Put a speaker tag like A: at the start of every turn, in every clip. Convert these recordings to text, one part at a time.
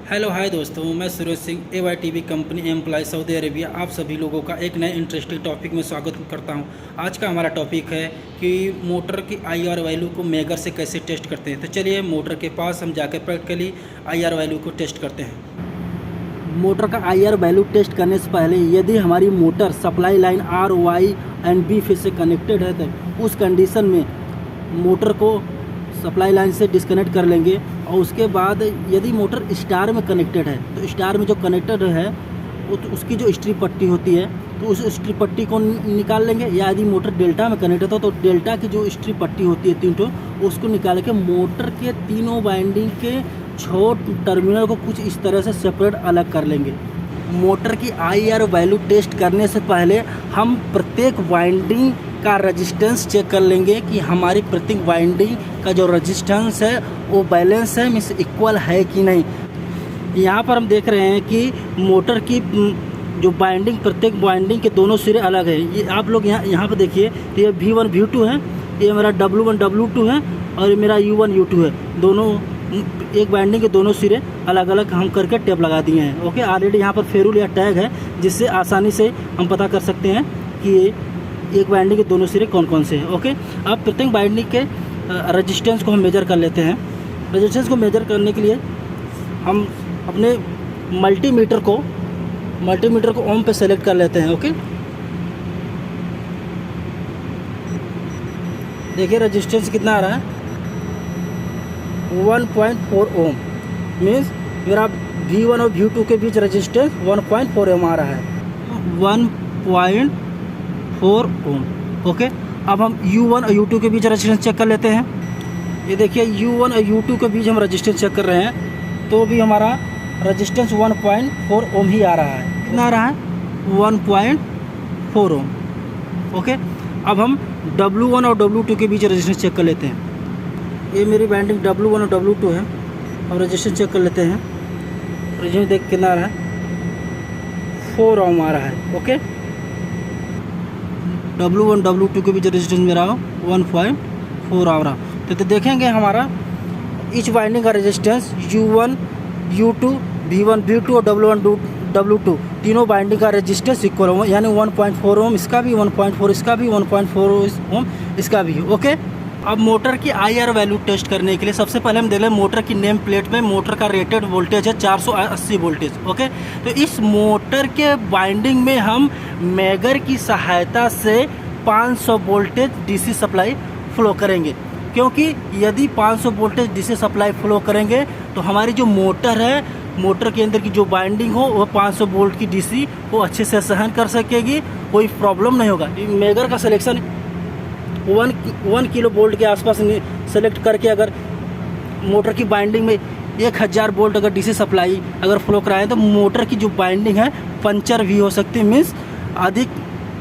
A: Hello hi दोस्तों, मैं Suraj Singh AYTV company employ Saudi Arabia आप सभी लोगों का एक नए इंटरेस्टिंग टॉपिक में स्वागत करता हूं। आज का हमारा टॉपिक है कि मोटर की IR वैल्यू को मेगर से कैसे टेस्ट करते हैं। तो चलिए मोटर के पास हम जाकर प्रैक्टिकली IR वैल्यू को टेस्ट करते हैं।
B: मोटर का IR वैल्यू टेस्ट करने से पहले यदि हमारी motor supply line R, Y and B phase से कनेक्टेड है तो उस कंडीशन में मोटर को सप्लाई लाइन से डिस्कनेक्ट कर लेंगे। और उसके बाद यदि मोटर स्टार में कनेक्टेड है तो स्टार में जो कनेक्टेड है तो उसकी जो स्ट्रिप पट्टी होती है तो उस स्ट्रिप पट्टी को निकाल लेंगे। या यदि मोटर डेल्टा में कनेक्टेड हो तो डेल्टा की जो स्ट्रिप पट्टी होती है 3 ठो उसको निकाल के मोटर के तीनों वाइंडिंग के 6 टर्मिनल को कुछ इस तरह से सेपरेट अलग कर लेंगे। मोटर की IR वैल्यू टेस्ट करने से पहले हम प्रत्येक वाइंडिंग का रेजिस्टेंस चेक कर लेंगे कि हमारी प्रत्येक वाइंडिंग का जो रेजिस्टेंस है वो बैलेंस है, मीन्स इक्वल है कि नहीं। यहाँ पर हम देख रहे हैं कि मोटर की जो वाइंडिंग प्रत्येक वाइंडिंग के दोनों सिरे अलग है। ये आप लोग यहाँ पर देखिए तो ये V1 V2 है, ये मेरा W1 W2 है और ये मेरा U1 U2 है। दोनों एक वाइंडिंग के दोनों सिरे अलग अलग हम करके टेप लगा दिए हैं। ओके, ऑलरेडी यहाँ पर फेरुल या टैग है जिससे आसानी से हम पता कर सकते हैं कि एक वाइंडिंग के दोनों सिरे कौन कौन से हैं। ओके, अब प्रत्येक वाइंडिंग के रेजिस्टेंस को हम मेजर कर लेते हैं। रेजिस्टेंस को मेजर करने के लिए हम अपने मल्टीमीटर को ओम पे सेलेक्ट कर लेते हैं। ओके, देखिए रेजिस्टेंस कितना आ रहा है 1.4 ओम, मीन्स मेरा V1 और V2 के बीच रेजिस्टेंस 1.4 ओम आ रहा है, 1.4 ओम। ओके, अब हम U1 और U2 के बीच रेजिस्टेंस चेक कर लेते हैं। ये देखिए U1 और U2 के बीच हम रेजिस्टेंस चेक कर रहे हैं तो भी हमारा रेजिस्टेंस 1.4 ओम ही आ रहा है। कितना आ रहा है 1.4 ओम। ओके, अब हम W1 और W2 के बीच रेजिस्टेंस चेक कर लेते हैं। ये मेरी वाइंडिंग W1 और W2 है और रेजिस्टेंस चेक कर लेते हैं। रेजिस्टेंस देख कितना आ रहा है 4 ओम आ रहा है। ओके, W1 W2 के बीच रेजिस्टेंस मेरा 1.4 आ रहा। तो देखेंगे हमारा ईच वाइंडिंग का resistance U1 U2 V1 V2 और W1 W2 तीनों वाइंडिंग का रेजिस्टेंस इक्वल होगा, यानी 1.4 ओम इसका भी, 1.4 इसका भी, 1.4 ओम इसका भी। ओके, अब मोटर की IR वैल्यू टेस्ट करने के लिए सबसे पहले हम देख लें मोटर की नेम प्लेट में मोटर का रेटेड वोल्टेज है 480 वोल्टेज। ओके, तो इस मोटर के वाइंडिंग में हम मेगर की सहायता से 500 वोल्टेज DC सप्लाई फ्लो करेंगे, क्योंकि यदि 500 वोल्टेज DC सप्लाई फ्लो करेंगे तो हमारी जो मोटर है, मोटर के अंदर की जो वाइंडिंग हो वो 500 वोल्ट की DC वो अच्छे से सहन कर सकेगी, कोई प्रॉब्लम नहीं होगा। मेगर का सिलेक्शन 1 किलो वोल्ट के आसपास सेलेक्ट करके अगर मोटर की वाइंडिंग में 1000 वोल्ट अगर DC सप्लाई अगर फ्लो कराएं तो मोटर की जो वाइंडिंग है पंचर भी हो सकती है, मीन्स अधिक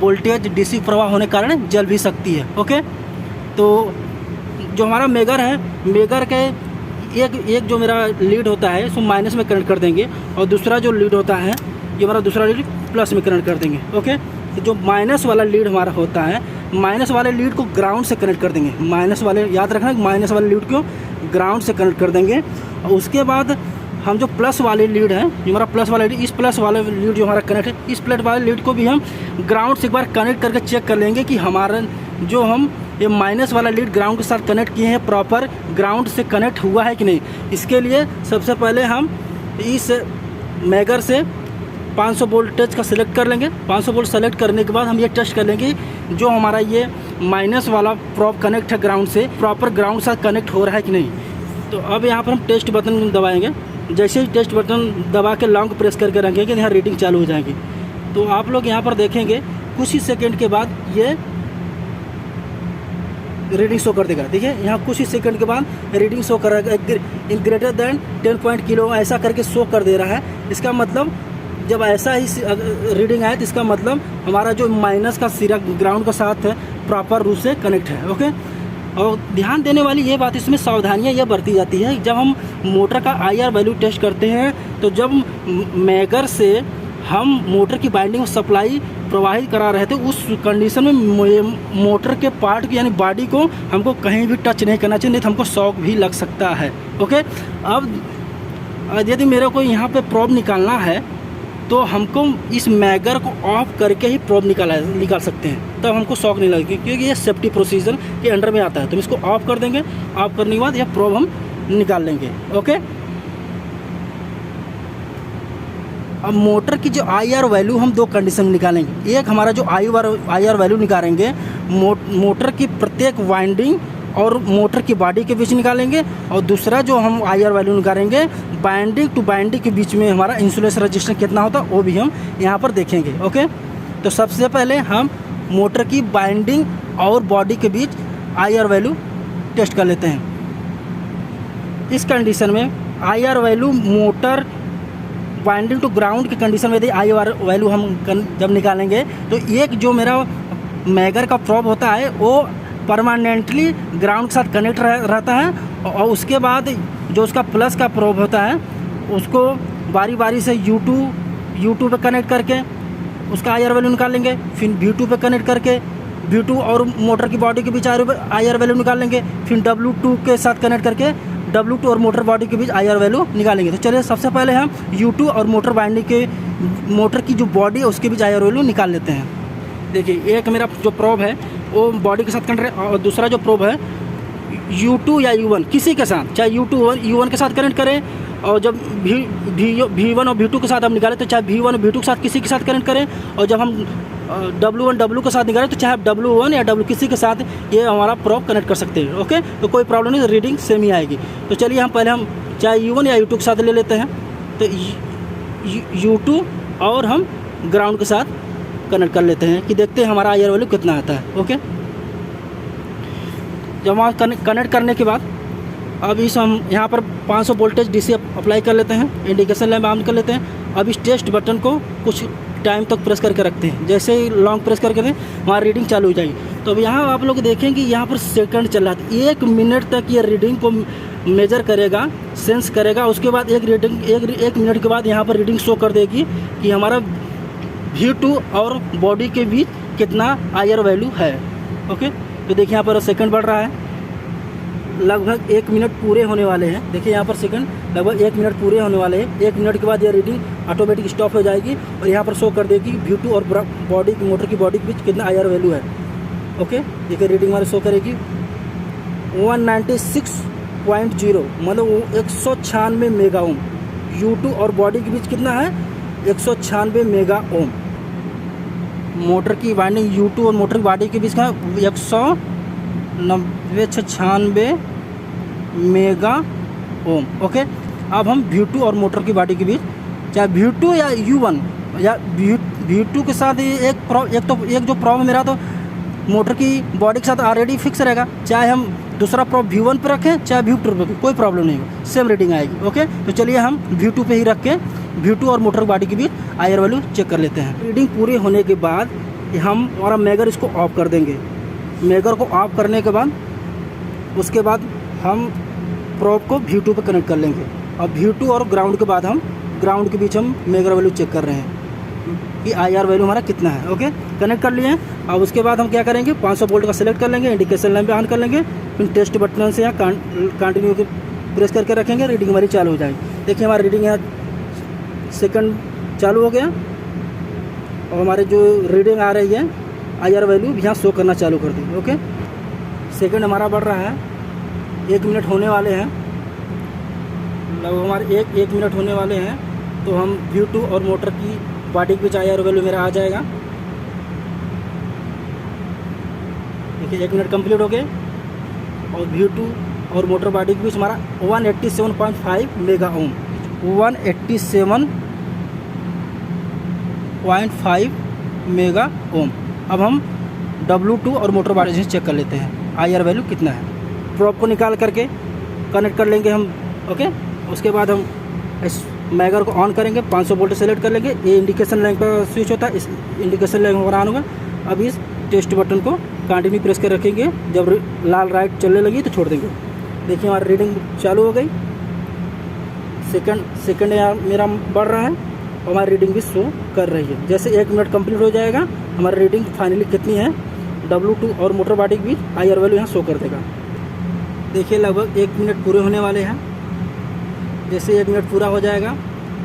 B: वोल्टेज DC प्रवाह होने के कारण जल भी सकती है। ओके, तो जो हमारा मेगर है, मेगर के एक जो मेरा लीड होता है इसको माइनस में कनेक्ट कर देंगे और दूसरा जो लीड होता है ये हमारा दूसरा लीड प्लस में कनेक्ट कर देंगे। ओके, तो जो माइनस वाला लीड हमारा होता है, माइनस वाले लीड को ग्राउंड से कनेक्ट कर देंगे। माइनस वाले, याद रखना, माइनस वाले लीड को ग्राउंड से कनेक्ट कर देंगे। और उसके बाद हम जो प्लस वाले लीड है, जो हमारा प्लस वाला लीड, इस प्लस वाले लीड जो हमारा कनेक्ट है, इस प्लेट वाले लीड को भी हम ग्राउंड से एक बार कनेक्ट करके चेक कर लेंगे कि हमारा जो हम ये माइनस वाला लीड ग्राउंड के साथ कनेक्ट किए हैं प्रॉपर ग्राउंड से कनेक्ट हुआ है कि नहीं। इसके लिए सबसे पहले हम इस मेगर से 500 वोल्टेज का सिलेक्ट कर लेंगे। 500 वोल्ट सेलेक्ट करने के बाद हम ये टेस्ट कर लेंगे जो हमारा ये माइनस वाला प्रॉप कनेक्ट है ग्राउंड से, प्रॉपर ग्राउंड से कनेक्ट हो रहा है कि नहीं। तो अब यहाँ पर हम टेस्ट बटन दबाएंगे। जैसे ही टेस्ट बटन दबा के लॉन्ग प्रेस करके रखेंगे यहाँ रीडिंग चालू हो जाएगी। तो आप लोग यहाँ पर देखेंगे कुछ ही सेकेंड के बाद ये रीडिंग शो कर देगा। देखिए यहाँ कुछ ही सेकंड के बाद रीडिंग शो कर रहा है, इन ग्रेटर देन 10 किलो ऐसा करके शो कर दे रहा है। इसका मतलब जब ऐसा ही रीडिंग आए तो इसका मतलब हमारा जो माइनस का सिरा ग्राउंड के साथ है प्रॉपर रूप से कनेक्ट है। ओके, और ध्यान देने वाली ये बात, इसमें सावधानियां यह बरती जाती है जब हम मोटर का IR वैल्यू टेस्ट करते हैं। तो जब मेगर से हम मोटर की वाइंडिंग में सप्लाई प्रवाहित करा रहे थे उस कंडीशन में मोटर के पार्ट की यानी बॉडी को हमको कहीं भी टच नहीं करना चाहिए, नहीं तो हमको शॉक भी लग सकता है। ओके, अब यदि मेरे को यहाँ पे प्रोब निकालना है तो हमको इस मैगर को ऑफ करके ही प्रोब निकाल सकते हैं, तब हमको शॉक नहीं लगेगी, क्योंकि ये सेफ्टी प्रोसीजर के अंडर में आता है। तो हम इसको ऑफ कर देंगे, ऑफ करने के बाद यह प्रोब हम निकाल लेंगे। ओके, अब मोटर की जो IR वैल्यू हम दो कंडीशन में निकालेंगे। एक हमारा जो IR वैल्यू निकालेंगे मोटर की प्रत्येक वाइंडिंग और मोटर की बॉडी के बीच निकालेंगे, और दूसरा जो हम IR वैल्यू निकालेंगे बाइंडिंग टू बाइंडिंग के बीच में हमारा इंसुलेशन रजिस्टेंस कितना होता है वो भी हम यहाँ पर देखेंगे। ओके, तो सबसे पहले हम मोटर की बाइंडिंग और बॉडी के बीच IR वैल्यू टेस्ट कर लेते हैं। इस कंडीशन में IR value motor winding to ground की कंडीशन में यदि IR वैल्यू हम जब निकालेंगे तो एक जो मेरा मैगर का प्रोब होता है वो परमानेंटली ग्राउंड के साथ कनेक्ट रहता है, और उसके बाद जो उसका प्लस का प्रोब होता है उसको बारी बारी से U2 पे कनेक्ट करके उसका IR वैल्यू निकाल लेंगे, फिर V2 पे कनेक्ट करके V2 और मोटर की बॉडी के बीच IR वैल्यू निकाल लेंगे, फिर W2 के साथ कनेक्ट करके W2 और मोटर बॉडी के बीच IR वैल्यू निकालेंगे। तो चलिए सबसे पहले हम U2 और मोटर बाइंडिंग के मोटर की जो बॉडी है उसके बीच IR वैल्यू निकाल लेते हैं। देखिए, एक मेरा जो प्रोब है वो बॉडी के साथ कनेक्ट है, और दूसरा जो प्रोब है U2 या U1 किसी के साथ, चाहे U1 के साथ कनेक्ट करें, और जब V1 और V2 के साथ हम निकालें तो चाहे V1 और V2 के साथ किसी के साथ कनेक्ट करें, और जब हम W1 W के साथ निकालें तो चाहे W1 या W किसी के साथ ये हमारा प्रोब कनेक्ट कर सकते हैं। ओके, तो कोई प्रॉब्लम नहीं, रीडिंग सेम ही आएगी। तो चलिए हम पहले हम चाहे U1 या U2 के साथ ले लेते हैं, तो U2 और हम ग्राउंड के साथ कनेक्ट कर लेते हैं कि देखते हैं हमारा IR वैल्यू कितना आता है। ओके, जब हम कनेक्ट करने के बाद अब इस हम यहाँ पर 500 वोल्टेज DC अप्लाई कर लेते हैं, इंडिकेशन लैंप ऑन कर लेते हैं। अब इस टेस्ट बटन को कुछ टाइम तक प्रेस करके रखते हैं, जैसे ही लॉन्ग प्रेस करके दें हमारी रीडिंग चालू हो जाएगी। तो अब यहाँ आप लोग देखेंगे यहाँ पर सेकंड चल रहा है, 1 मिनट तक ये रीडिंग को मेजर करेगा, सेंस करेगा। उसके बाद एक मिनट के बाद यहाँ पर रीडिंग शो कर देगी कि हमारा V2 और बॉडी के बीच कितना IR वैल्यू है। ओके, तो देखिए यहाँ पर सेकंड बढ़ रहा है, लगभग 1 मिनट पूरे होने वाले हैं। देखिए यहाँ पर सेकंड लगभग 1 मिनट पूरे होने वाले हैं। 1 मिनट के बाद ये रीडिंग ऑटोमेटिक स्टॉप हो जाएगी और यहाँ पर शो कर देगी V2 और बॉडी मोटर की बॉडी के बीच कितना IR वैल्यू है। ओके, देखिए रीडिंग हमारे शो करेगी 196.0, मतलब 196 मेगा ओम। U2 और बॉडी के बीच कितना है 196 मेगा ओम। मोटर की वाइंडिंग U2 और मोटर की बॉडी के बीच का 196 मेगा ओम। ओके, अब हम V2 और मोटर की बॉडी के बीच चाहे V2 या U1 या V2 के साथ एक जो प्रॉब मेरा तो मोटर की बॉडी के साथ ऑलरेडी फिक्स रहेगा, चाहे हम दूसरा प्रॉब V1 पे रखें चाहे V2 पे रखें कोई प्रॉब्लम नहीं होगा, सेम रीडिंग आएगी। ओके, तो चलिए हम V2 पे ही रख के V2 और मोटर बॉडी के बीच IR वैल्यू चेक कर लेते हैं। रीडिंग पूरी होने के बाद हम हमारा मैगर इसको ऑफ कर देंगे। मैगर को ऑफ करने के बाद उसके बाद हम प्रोब को V2 पे कनेक्ट कर लेंगे। अब V2 और ग्राउंड के बाद हम ग्राउंड के बीच हम मैगर वैल्यू चेक कर रहे हैं कि IR वैल्यू हमारा कितना है। ओके, कनेक्ट कर लिए। अब उसके बाद हम क्या करेंगे 500 वोल्ट का सिलेक्ट कर लेंगे, इंडिकेशन लैंप ऑन कर लेंगे, फिर टेस्ट बटन से यहाँ कंटिन्यू के प्रेस करके रखेंगे, रीडिंग हमारी चालू हो जाएगी। देखिए हमारी रीडिंग यहाँ सेकंड चालू हो गया और हमारे जो रीडिंग आ रही है IR वैल्यू यहाँ शो करना चालू कर दी। ओके, सेकंड हमारा बढ़ रहा है, 1 मिनट होने वाले हैं, लगभग हमारे 1 मिनट होने वाले हैं। तो हम V2 और मोटर की बॉडी के बीच IR वैल्यू मेरा आ जाएगा। देखिए 1 मिनट कंप्लीट हो गए और V2 और मोटर बॉडी के बीच हमारा 187.5 मेगा ओम, 187.5 मेगा ओम। अब हम W2 और मोटर बॉडी से चेक कर लेते हैं IR वैल्यू कितना है। प्रोब को निकाल करके कनेक्ट कर लेंगे हम। ओके, उसके बाद हम इस मैगर को ऑन करेंगे, 500 वोल्ट सेलेक्ट कर लेंगे। ये इंडिकेशन लैंप का स्विच होता है, इस इंडिकेशन लैंप पर ऑन होगा। अब इस टेस्ट बटन को कंटिन्यू प्रेस कर रखेंगे, जब लाल राइट चलने लगी तो छोड़ देंगे। देखिए हमारी रीडिंग चालू हो गई, सेकंड मेरा बढ़ रहा है और हमारी रीडिंग भी शो कर रही है। जैसे 1 मिनट कंप्लीट हो जाएगा हमारी रीडिंग फाइनली कितनी है W2 और मोटर बॉडी के बीच IR वैल्यू यहाँ शो कर देगा। देखिए लगभग 1 मिनट पूरे होने वाले हैं जैसे 1 मिनट पूरा हो जाएगा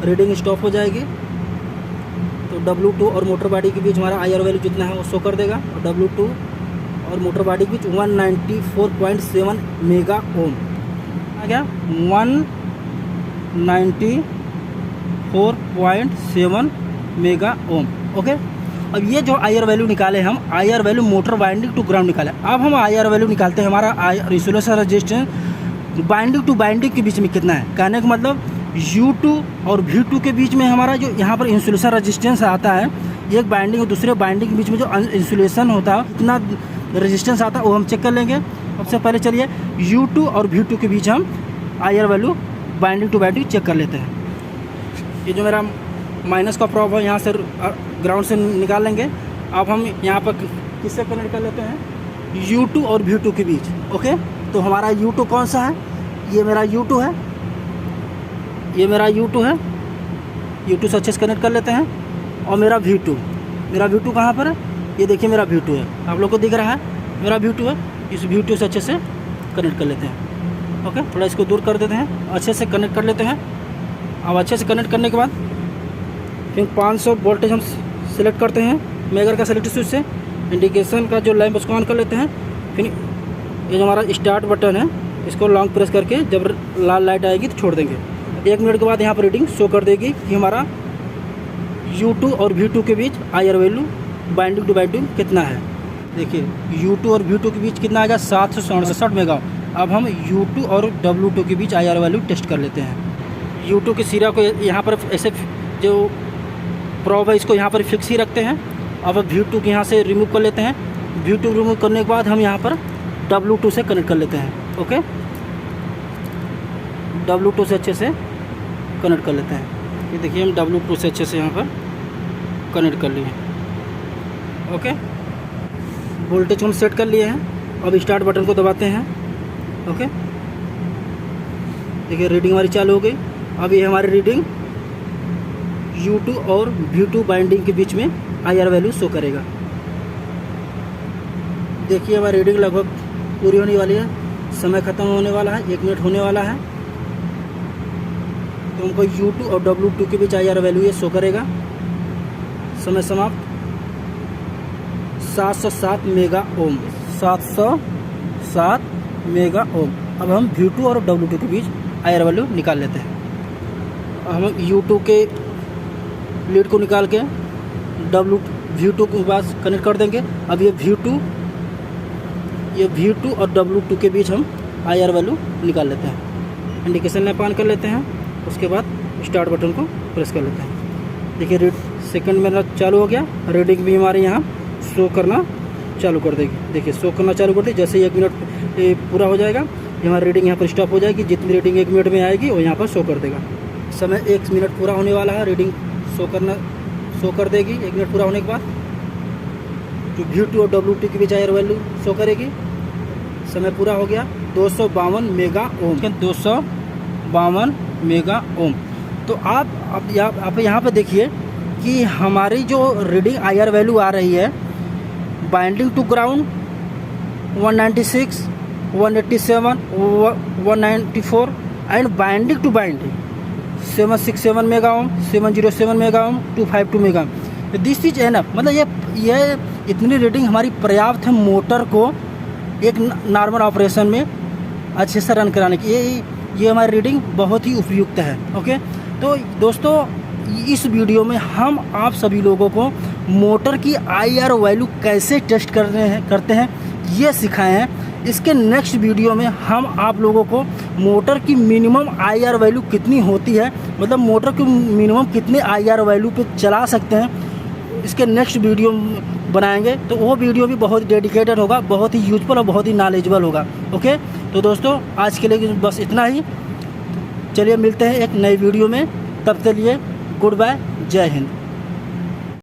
B: रीडिंग स्टॉप हो जाएगी, तो W2 और मोटर बॉडी के बीच हमारा IR वैल्यू जितना है वो शो कर देगा। और W2 और मोटर बॉडी के बीच 194.7 मेगा ओम आ गया, 194.7 मेगा ओम। ओके, अब ये जो IR वैल्यू निकाले हम, IR value motor winding to ground निकाले। अब हम IR वैल्यू निकालते हैं हमारा insulation resistance winding to winding के बीच में कितना है। कहने का मतलब U2 और V2 के बीच में हमारा जो यहाँ पर इंसुलेशन रेजिस्टेंस आता है, एक बाइंडिंग और दूसरे बाइंडिंग के बीच में जो इंसुलेशन होता है कितना रेजिस्टेंस आता है वो हम चेक कर लेंगे। सबसे पहले चलिए U2 और V2 के बीच हम IR value binding to binding check कर लेते हैं। ये जो मेरा माइनस का प्रॉब है यहाँ से ग्राउंड से निकाल लेंगे। अब हम यहाँ पर किससे कनेक्ट कर लेते हैं, U2 और V2 के बीच। ओके, तो हमारा U2 कौन सा है, ये मेरा U2 है, ये मेरा U2 है, U2 से अच्छे से कनेक्ट कर लेते हैं। और मेरा V2 कहाँ पर है, ये देखिए मेरा V2 है, आप लोग को दिख रहा है मेरा V2 है। इस V2 से अच्छे से कनेक्ट कर लेते हैं। ओके, थोड़ा इसको दूर कर देते हैं, अच्छे से कनेक्ट कर लेते हैं। अब अच्छे से कनेक्ट करने के बाद फिर 500 वोल्टेज हम सिलेक्ट करते हैं मेगर का सेलेक्ट स्विच से। इंडिकेशन का जो लैंप उसको ऑन कर लेते हैं। फिर ये जो हमारा स्टार्ट बटन है इसको लॉन्ग प्रेस करके जब लाल लाइट आएगी तो छोड़ देंगे। 1 मिनट के बाद यहाँ पर रीडिंग शो कर देगी कि हमारा U2 और V2 के बीच IR value binding to binding कितना है। देखिए U2 और V2 के बीच कितना आ गया, 767 मेगा। अब हम U2 और W2 के बीच IR वैल्यू टेस्ट कर लेते हैं। U2 के सिरा को यहाँ पर ऐसे जो प्रॉब है इसको यहाँ पर फिक्स ही रखते हैं। अब V2 के यहाँ से रिमूव कर लेते हैं। V2 रिमूव करने के बाद हम यहाँ पर W2 से कनेक्ट कर लेते हैं। ओके, W2 से अच्छे से कनेक्ट कर लेते हैं। ये देखिए हम W2 से अच्छे से यहाँ पर कनेक्ट कर लिए। ओके, वोल्टेज हम सेट कर लिए हैं। अब स्टार्ट बटन को दबाते हैं। ओके, देखिए रीडिंग हमारी चालू हो गई। अब ये हमारी रीडिंग U2 और V2 बाइंडिंग के बीच में IR वैल्यू शो करेगा। देखिए हमारी रीडिंग लगभग पूरी होने वाली है, समय ख़त्म होने वाला है, 1 मिनट होने वाला है। तो हमको U2 और W2 के बीच IR वैल्यू ये शो करेगा। समय समाप्त। 707 मेगा ओम, 707 मेगा ओम। अब हम V2 और W2 के बीच IR वैल्यू निकाल लेते हैं। हम U2 के लीड को निकाल के V2 के पास कनेक्ट कर देंगे। अब ये V2 और W2 के बीच हम IR वैल्यू निकाल लेते हैं। इंडिकेशन लैंप ऑन कर लेते हैं, उसके बाद स्टार्ट बटन को प्रेस कर लेते हैं। देखिए सेकंड मेरा चालू हो गया, रीडिंग भी हमारे यहाँ शो करना चालू कर देगी। देखिए शो करना चालू कर दी। जैसे ही 1 मिनट पूरा हो जाएगा ये हमारी रीडिंग यहाँ पर स्टॉप हो जाएगी। जितनी रीडिंग 1 मिनट में आएगी वो यहाँ पर शो कर देगा। समय 1 मिनट पूरा होने वाला है, रीडिंग शो कर देगी 1 मिनट पूरा होने के बाद। जो V2 और W2 के बीच IR वैल्यू शो करेगी। समय पूरा हो गया। 252 मेगा ओम, 252 मेगा ओम। तो आप यहाँ पे देखिए कि हमारी जो रीडिंग IR वैल्यू आ रही है, binding to ground 196, 187, 194 and binding to binding 767 mega ohm, 707 mega ohm, 252 mega ohm. This is enough, मतलब ये इतनी रीडिंग हमारी पर्याप्त है मोटर को एक नॉर्मल ऑपरेशन में अच्छे से रन कराने की। ये हमारी रीडिंग बहुत ही उपयुक्त है। ओके, तो दोस्तों इस वीडियो में हम आप सभी लोगों को मोटर की IR वैल्यू कैसे टेस्ट करते हैं ये सिखाए हैं। इसके नेक्स्ट वीडियो में हम आप लोगों को मोटर की मिनिमम IR वैल्यू कितनी होती है, मतलब मोटर की मिनिमम कितने IR वैल्यू पे चला सकते हैं, इसके नेक्स्ट वीडियो बनाएंगे। तो वो वीडियो भी बहुत डेडिकेटेड होगा, बहुत ही यूजफुल और बहुत ही नॉलेजेबल होगा। ओके, तो दोस्तों आज के लिए बस इतना ही। चलिए मिलते हैं एक नई वीडियो में, तब के लिए गुड बाय, जय हिंद।